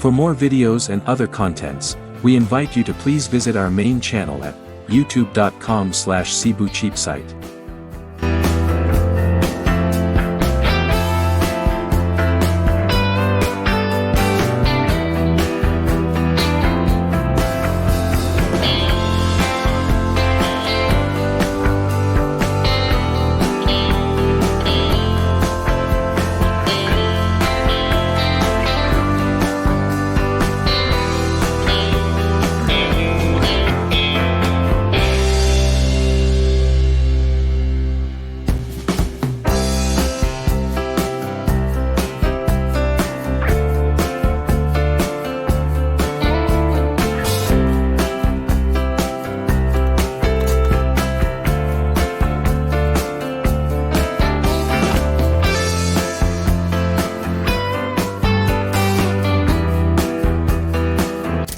For more videos and other contents, we invite you to please visit our main channel at youtube.com/Cebucheapsite.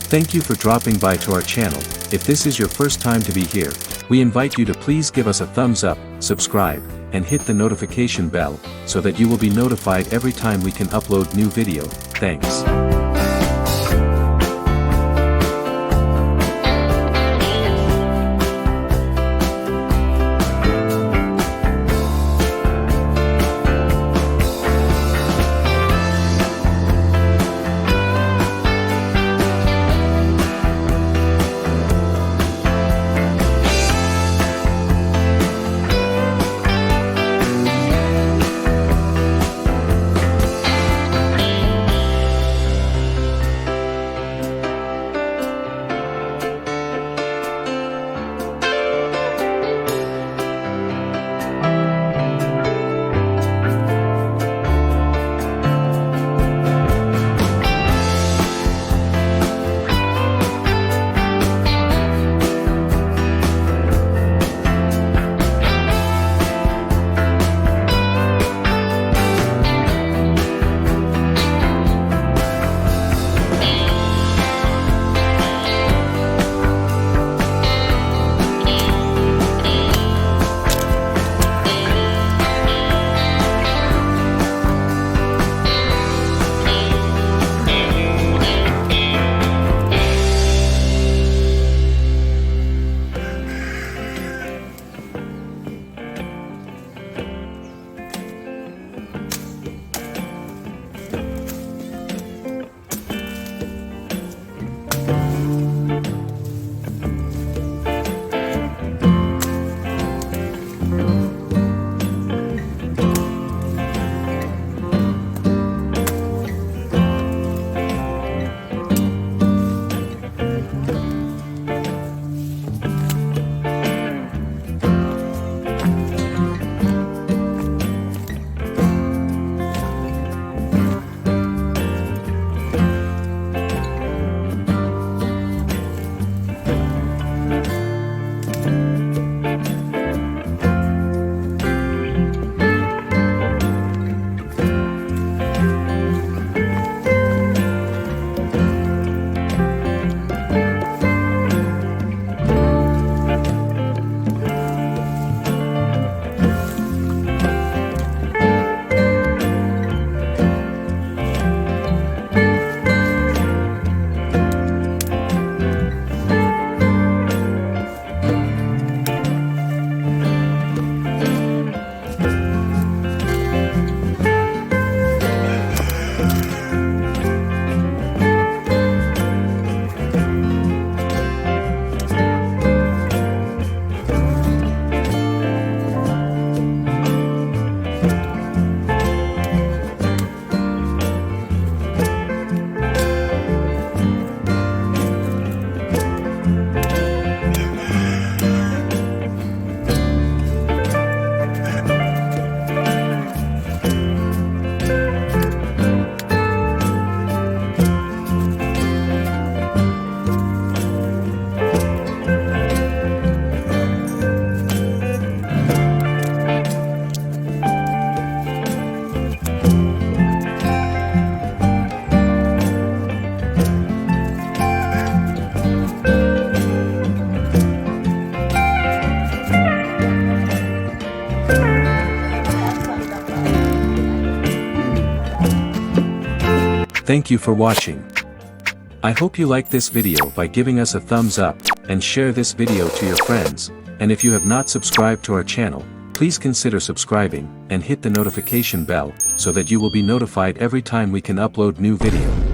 Thank you for dropping by to our channel. If this is your first time to be here, we invite you to please give us a thumbs up, subscribe, and hit the notification bell, so that you will be notified every time we can upload new video. Thanks. Thank you for watching. I hope you like this video by giving us a thumbs up, and share this video to your friends, and if you have not subscribed to our channel, please consider subscribing, and hit the notification bell, so that you will be notified every time we can upload new video.